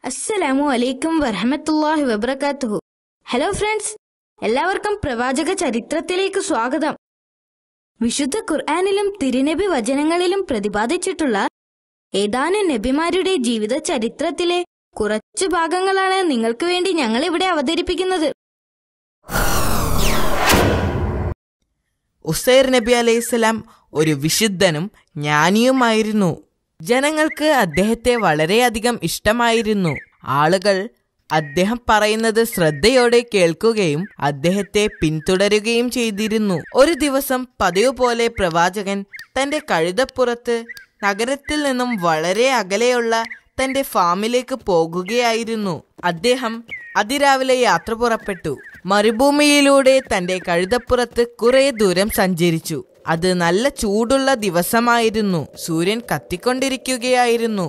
അസ്സലാമു അലൈക്കും വറഹ്മത്തുള്ളാഹി വബറകാതുഹു. ഹലോ ഫ്രണ്ട്സ്, എല്ലാവർക്കും പ്രവാചക ചരിത്രത്തിലേക്ക് സ്വാഗതം. വിശുദ്ധ ഖുർആനിലും തിരുനബി വചനങ്ങളിലും പ്രതിപാദിച്ചിട്ടുള്ള ഏതാനും നബിമാരുടെ ജീവിത ചരിത്രത്തിലെ കുറച്ചു ഭാഗങ്ങളാണ് നിങ്ങൾക്ക് വേണ്ടി ഞങ്ങൾ ഇവിടെ അവതരിപ്പിക്കുന്നത്. ഉസൈർ നബി അലൈഹിസ്സലാം ഒരു വിശുദ്ധനും ജ്ഞാനിയുമായിരുന്നു. ജനങ്ങൾക്ക് അദ്ദേഹത്തെ വളരെയധികം ഇഷ്ടമായിരുന്നു. ആളുകൾ അദ്ദേഹം പറയുന്നത് ശ്രദ്ധയോടെ കേൾക്കുകയും അദ്ദേഹത്തെ പിന്തുടരുകയും ചെയ്തിരുന്നു. ഒരു ദിവസം പതിവ് പോലെ പ്രവാചകൻ തന്റെ കഴുതപ്പുറത്ത് നഗരത്തിൽ നിന്നും വളരെ അകലെയുള്ള തന്റെ ഫാമിലേക്ക് പോകുകയായിരുന്നു. അദ്ദേഹം അതിരാവിലെ യാത്ര പുറപ്പെട്ടു. മരുഭൂമിയിലൂടെ തന്റെ കഴുതപ്പുറത്ത് കുറെ ദൂരം സഞ്ചരിച്ചു. അത് നല്ല ചൂടുള്ള ദിവസമായിരുന്നു. സൂര്യൻ കത്തിക്കൊണ്ടിരിക്കുകയായിരുന്നു.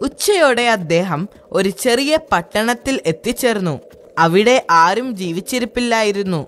ഉച്ചയോടെ അദ്ദേഹം ഒരു ചെറിയ പട്ടണത്തിൽ എത്തിച്ചേർന്നു. അവിടെ ആരും ജീവിച്ചിരിപ്പില്ലായിരുന്നു.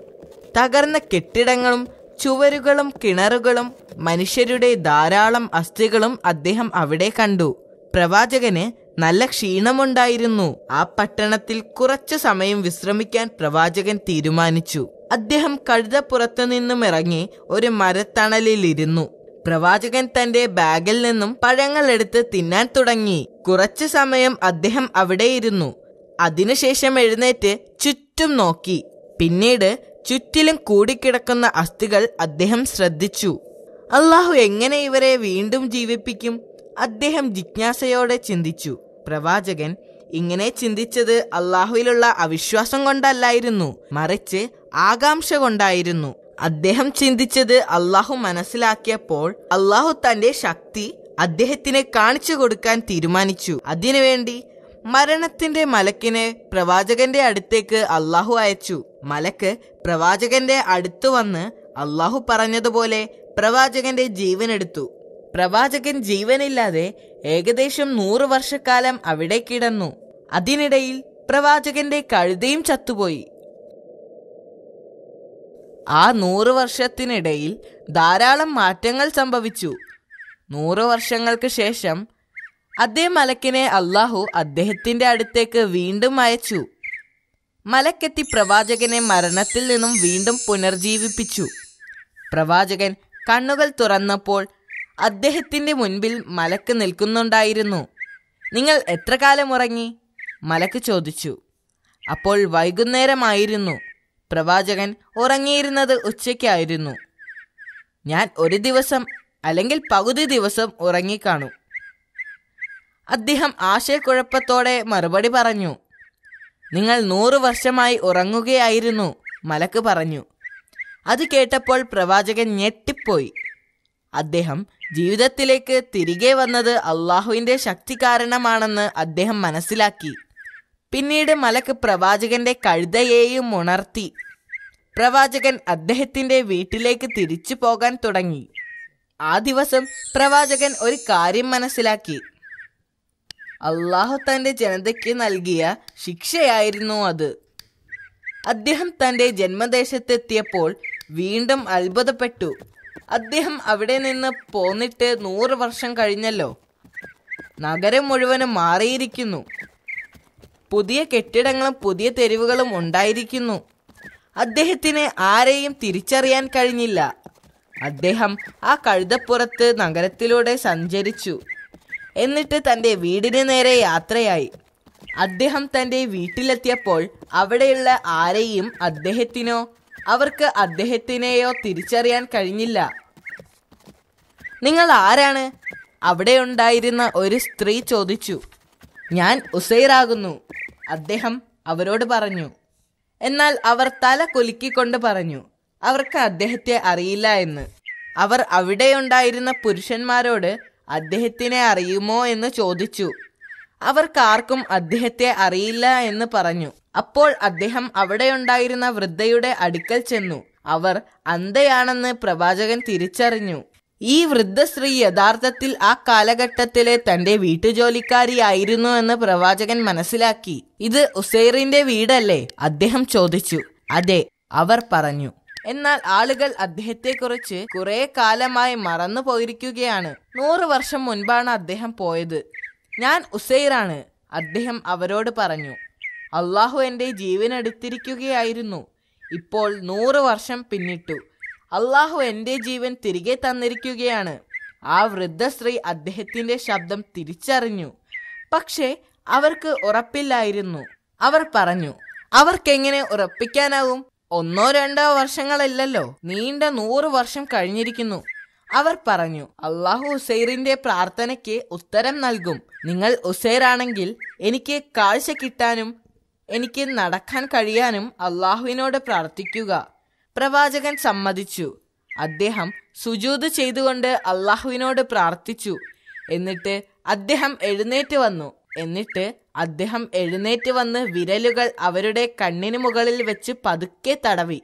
തകർന്ന കെട്ടിടങ്ങളും ചുവരുകളും കിണറുകളും മനുഷ്യരുടെ ധാരാളം അസ്ഥികളും അദ്ദേഹം അവിടെ കണ്ടു. പ്രവാചകന് നല്ല ക്ഷീണമുണ്ടായിരുന്നു. ആ പട്ടണത്തിൽ കുറച്ചു സമയം വിശ്രമിക്കാൻ പ്രവാചകൻ തീരുമാനിച്ചു. അദ്ദേഹം കഴുതപ്പുറത്തു നിന്നും ഇറങ്ങി ഒരു മരത്തണലിലിരുന്നു. പ്രവാചകൻ തന്റെ ബാഗിൽ നിന്നും പഴങ്ങൾ എടുത്ത് തിന്നാൻ തുടങ്ങി. കുറച്ചു സമയം അദ്ദേഹം അവിടെ ഇരുന്നു. അതിനുശേഷം എഴുന്നേറ്റ് ചുറ്റും നോക്കി. പിന്നീട് ചുറ്റിലും കൂടിക്കിടക്കുന്ന അസ്ഥികൾ അദ്ദേഹം ശ്രദ്ധിച്ചു. അള്ളാഹു എങ്ങനെ ഇവരെ വീണ്ടും ജീവിപ്പിക്കും? അദ്ദേഹം ജിജ്ഞാസയോടെ ചിന്തിച്ചു. പ്രവാചകൻ ഇങ്ങനെ ചിന്തിച്ചത് അള്ളാഹുവിലുള്ള അവിശ്വാസം കൊണ്ടല്ലായിരുന്നു, മറിച്ച് ആകാംക്ഷ കൊണ്ടായിരുന്നു. അദ്ദേഹം ചിന്തിച്ചത് അള്ളാഹു മനസ്സിലാക്കിയപ്പോൾ അള്ളാഹു തന്റെ ശക്തി അദ്ദേഹത്തിന് കാണിച്ചു കൊടുക്കാൻ തീരുമാനിച്ചു. അതിനുവേണ്ടി മരണത്തിന്റെ മലക്കിനെ പ്രവാചകന്റെ അടുത്തേക്ക് അള്ളാഹു അയച്ചു. മലക്ക് പ്രവാചകന്റെ അടുത്തു വന്ന് അള്ളാഹു പറഞ്ഞതുപോലെ പ്രവാചകന്റെ ജീവനെടുത്തു. പ്രവാചകൻ ജീവനില്ലാതെ ഏകദേശം 100 വർഷക്കാലം അവിടെ കിടന്നു. അതിനിടയിൽ പ്രവാചകന്റെ കഴുതയും ചത്തുപോയി. ആ 100 വർഷത്തിനിടയിൽ ധാരാളം മാറ്റങ്ങൾ സംഭവിച്ചു. 100 വർഷങ്ങൾക്ക് ശേഷം അതേ മലക്കിനെ അള്ളാഹു അദ്ദേഹത്തിന്റെ അടുത്തേക്ക് വീണ്ടും അയച്ചു. മലക്കെത്തി പ്രവാചകനെ മരണത്തിൽ നിന്നും വീണ്ടും പുനർജീവിപ്പിച്ചു. പ്രവാചകൻ കണ്ണുകൾ തുറന്നപ്പോൾ അദ്ദേഹത്തിന്റെ മുൻപിൽ മലക്ക് നിൽക്കുന്നുണ്ടായിരുന്നു. നിങ്ങൾ എത്ര കാലം ഉറങ്ങി? മലക്ക് ചോദിച്ചു. അപ്പോൾ വൈകുന്നേരമായിരുന്നു. പ്രവാചകൻ ഉറങ്ങിയിരുന്നത് ഉച്ചയ്ക്കായിരുന്നു. ഞാൻ ഒരു ദിവസം അല്ലെങ്കിൽ പകുതി ദിവസം ഉറങ്ങിക്കാണും. അദ്ദേഹം ആശയക്കുഴപ്പത്തോടെ മറുപടി പറഞ്ഞു. നിങ്ങൾ 100 വർഷമായി ഉറങ്ങുകയായിരുന്നു, മലക്ക് പറഞ്ഞു. അത് കേട്ടപ്പോൾ പ്രവാചകൻ ഞെട്ടിപ്പോയി. അദ്ദേഹം ജീവിതത്തിലേക്ക് തിരികെ വന്നത് അള്ളാഹുവിന്റെ ശക്തി കാരണമാണെന്ന് അദ്ദേഹം മനസ്സിലാക്കി. പിന്നീട് മലക്ക് പ്രവാചകന്റെ കഴുതയെയും ഉണർത്തി. പ്രവാചകൻ അദ്ദേഹത്തിന്റെ വീട്ടിലേക്ക് തിരിച്ചു പോകാൻ തുടങ്ങി. ആ ദിവസം പ്രവാചകൻ ഒരു കാര്യം മനസ്സിലാക്കി. അള്ളാഹു തന്റെ ജനതയ്ക്ക് നൽകിയ ശിക്ഷയായിരുന്നു അത്. അദ്ദേഹം തന്റെ ജന്മദേശത്തെത്തിയപ്പോൾ വീണ്ടും അത്ഭുതപ്പെട്ടു. അദ്ദേഹം അവിടെ നിന്ന് പോന്നിട്ട് 100 വർഷം കഴിഞ്ഞല്ലോ. നഗരം മുഴുവനും മാറിയിരിക്കുന്നു. പുതിയ കെട്ടിടങ്ങളും പുതിയ തെരുവുകളും ഉണ്ടായിരിക്കുന്നു. അദ്ദേഹത്തിന് ആരെയും തിരിച്ചറിയാൻ കഴിഞ്ഞില്ല. അദ്ദേഹം ആ കഴുതപ്പുറത്ത് നഗരത്തിലൂടെ സഞ്ചരിച്ചു. എന്നിട്ട് തന്റെ വീടിന് നേരെ യാത്രയായി. അദ്ദേഹം തന്റെ വീട്ടിലെത്തിയപ്പോൾ അവിടെയുള്ള ആരെയും അദ്ദേഹത്തിനോ അവർക്ക് അദ്ദേഹത്തിനെയോ തിരിച്ചറിയാൻ കഴിഞ്ഞില്ല. നിങ്ങൾ ആരാണ്? അവിടെ ഉണ്ടായിരുന്ന ഒരു സ്ത്രീ ചോദിച്ചു. ഞാൻ ഉസൈറാകുന്നു, അദ്ദേഹം അവരോട് പറഞ്ഞു. എന്നാൽ അവർ തല കുലുക്കിക്കൊണ്ട് പറഞ്ഞു അവർക്ക് അദ്ദേഹത്തെ അറിയില്ല എന്ന്. അവർ അവിടെയുണ്ടായിരുന്ന പുരുഷന്മാരോട് അദ്ദേഹത്തിനെ അറിയുമോ എന്ന് ചോദിച്ചു. അവർക്കാർക്കും അദ്ദേഹത്തെ അറിയില്ല എന്ന് പറഞ്ഞു. അപ്പോൾ അദ്ദേഹം അവിടെയുണ്ടായിരുന്ന വൃദ്ധയുടെ അടുക്കൽ ചെന്നു. അവർ അന്ധയാണെന്ന് പ്രവാചകൻ തിരിച്ചറിഞ്ഞു. ഈ വൃദ്ധ സ്ത്രീ യഥാർത്ഥത്തിൽ ആ കാലഘട്ടത്തിലെ തന്റെ വീട്ടുജോലിക്കാരിയായിരുന്നു എന്ന് പ്രവാചകൻ മനസ്സിലാക്കി. ഇത് ഉസൈറിന്റെ വീടല്ലേ? അദ്ദേഹം ചോദിച്ചു. അതെ, അവർ പറഞ്ഞു. എന്നാൽ ആളുകൾ അദ്ദേഹത്തെക്കുറിച്ച് കുറെ കാലമായി മറന്നു പോയിരിക്കുകയാണ്. 100 വർഷം മുൻപാണ് അദ്ദേഹം പോയത്. ഞാൻ ഉസൈറാണ്, അദ്ദേഹം അവരോട് പറഞ്ഞു, അള്ളാഹു എൻ്റെ ജീവൻ എടുത്തിരിക്കുകയായിരുന്നു. ഇപ്പോൾ 100 വർഷം പിന്നിട്ടു. അള്ളാഹു എൻ്റെ ജീവൻ തിരികെ തന്നിരിക്കുകയാണ്. ആ വൃദ്ധ സ്ത്രീ അദ്ദേഹത്തിന്റെ ശബ്ദം തിരിച്ചറിഞ്ഞു. പക്ഷേ അവർക്ക് ഉറപ്പില്ലായിരുന്നു. അവർ പറഞ്ഞു, അവർക്കെങ്ങനെ ഉറപ്പിക്കാനാവും? 1-2 വർഷങ്ങളല്ലല്ലോ, നീണ്ട 100 വർഷം കഴിഞ്ഞിരിക്കുന്നു. അവർ പറഞ്ഞു, അള്ളാഹു ഉസൈറിന്റെ പ്രാർത്ഥനയ്ക്ക് ഉത്തരം നൽകും. നിങ്ങൾ ഉസൈറാണെങ്കിൽ എനിക്ക് കാഴ്ച കിട്ടാനും എനിക്ക് നടക്കാൻ കഴിയാനും അള്ളാഹുവിനോട് പ്രാർത്ഥിക്കുക. പ്രവാചകൻ സമ്മതിച്ചു. അദ്ദേഹം സുജൂദ് ചെയ്തുകൊണ്ട് അള്ളാഹുവിനോട് പ്രാർത്ഥിച്ചു. എന്നിട്ട് അദ്ദേഹം എഴുന്നേറ്റ് വന്ന് വിരലുകൾ അവരുടെ കണ്ണിന് മുകളിൽ വെച്ച് പതുക്കെ തടവി.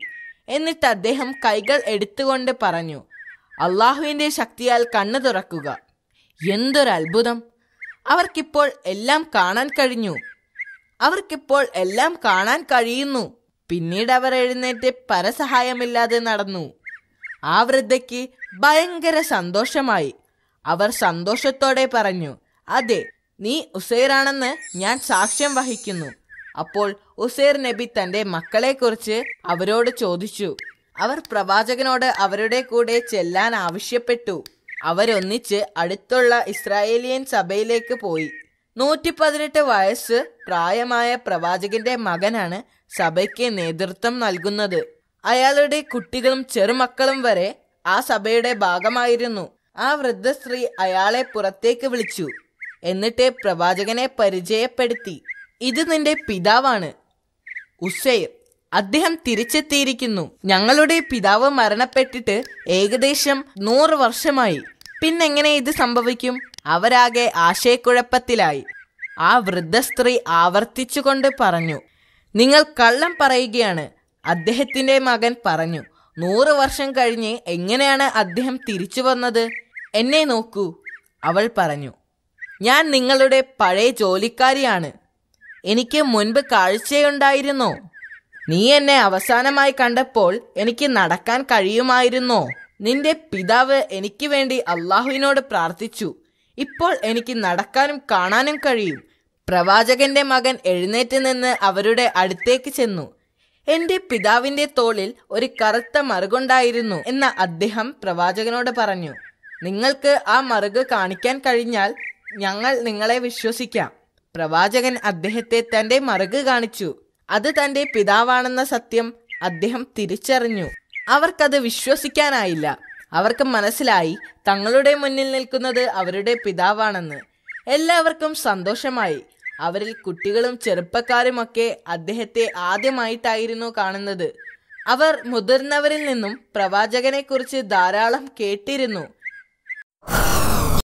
എന്നിട്ട് അദ്ദേഹം കൈകൾ എടുത്തുകൊണ്ട് പറഞ്ഞു, അള്ളാഹുവിന്റെ ശക്തിയാൽ കണ്ണു തുറക്കുക. എന്തൊരത്ഭുതം! അവർക്കിപ്പോൾ എല്ലാം കാണാൻ കഴിയുന്നു. പിന്നീട് അവർ എഴുന്നേറ്റ് പരസഹായമില്ലാതെ നടന്നു. ആ വൃദ്ധയ്ക്ക് ഭയങ്കര സന്തോഷമായി. അവർ സന്തോഷത്തോടെ പറഞ്ഞു, അതെ, നീ ഉസൈറാണെന്ന് ഞാൻ സാക്ഷ്യം വഹിക്കുന്നു. അപ്പോൾ ഉസൈർ നബി തന്റെ മക്കളെക്കുറിച്ച് അവരോട് ചോദിച്ചു. അവർ പ്രവാചകനോട് അവരുടെ കൂടെ ചെല്ലാൻ ആവശ്യപ്പെട്ടു. അവരൊന്നിച്ച് അടുത്തുള്ള ഇസ്രായേലിയൻ സഭയിലേക്ക് പോയി. 118 വയസ്സ് പ്രായമായ പ്രവാചകന്റെ മകനാണ് സഭയ്ക്ക് നേതൃത്വം നൽകുന്നത്. അയാളുടെ കുട്ടികളും ചെറുമക്കളും വരെ ആ സഭയുടെ ഭാഗമായിരുന്നു. ആ വൃദ്ധ സ്ത്രീ അയാളെ പുറത്തേക്ക് വിളിച്ചു. എന്നിട്ട് പ്രവാചകനെ പരിചയപ്പെടുത്തി. ഇത് നിന്റെ പിതാവാണ്, ഉസൈർ. അദ്ദേഹം തിരിച്ചെത്തിയിരിക്കുന്നു. ഞങ്ങളുടെ പിതാവ് മരണപ്പെട്ടിട്ട് ഏകദേശം 100 വർഷമായി. പിന്നെങ്ങനെ ഇത് സംഭവിക്കും? അവരാകെ ആശയക്കുഴപ്പത്തിലായി. ആ വൃദ്ധ സ്ത്രീ ആവർത്തിച്ചുകൊണ്ട് പറഞ്ഞു, നിങ്ങൾ കള്ളം പറയുകയാണ്. അദ്ദേഹത്തിന്റെ മകൻ പറഞ്ഞു, 100 വർഷം കഴിഞ്ഞ് എങ്ങനെയാണ് അദ്ദേഹം തിരിച്ചു വന്നത്? എന്നെ നോക്കൂ. അവൾ പറഞ്ഞു, ഞാൻ നിങ്ങളുടെ പഴയ ജോലിക്കാരിയാണ്. എനിക്ക് മുൻപ് കാഴ്ചയുണ്ടായിരുന്നോ? നീ എന്നെ അവസാനമായി കണ്ടപ്പോൾ എനിക്ക് നടക്കാൻ കഴിയുമായിരുന്നോ? നിന്റെ പിതാവ് എനിക്ക് വേണ്ടി അള്ളാഹുവിനോട് പ്രാർത്ഥിച്ചു. ഇപ്പോൾ എനിക്ക് നടക്കാനും കാണാനും കഴിയും. പ്രവാചകന്റെ മകൻ എഴുന്നേറ്റ് നിന്ന് അവരുടെ അടുത്തേക്ക് ചെന്നു. എന്റെ പിതാവിന്റെ തോളിൽ ഒരു കറുത്ത മറുകുണ്ടായിരുന്നു എന്ന് അദ്ദേഹം പ്രവാചകനോട് പറഞ്ഞു. നിങ്ങൾക്ക് ആ മറുക് കാണിക്കാൻ കഴിഞ്ഞാൽ ഞങ്ങൾ നിങ്ങളെ വിശ്വസിക്കാം. പ്രവാചകൻ അദ്ദേഹത്തെ തന്റെ മറുക് കാണിച്ചു. അത് തന്റെ പിതാവാണെന്ന സത്യം അദ്ദേഹം തിരിച്ചറിഞ്ഞു. അവർക്കത് വിശ്വസിക്കാനായില്ല. അവർക്ക് മനസ്സിലായി തങ്ങളുടെ മുന്നിൽ നിൽക്കുന്നത് അവരുടെ പിതാവാണെന്ന്. എല്ലാവർക്കും സന്തോഷമായി. അവരിൽ കുട്ടികളും ചെറുപ്പക്കാരുമൊക്കെ അദ്ദേഹത്തെ ആദ്യമായിട്ടായിരുന്നു കാണുന്നത്. അവർ മുതിർന്നവരിൽ നിന്നും പ്രവാചകനെ കുറിച്ച് ധാരാളം കേട്ടിരുന്നു.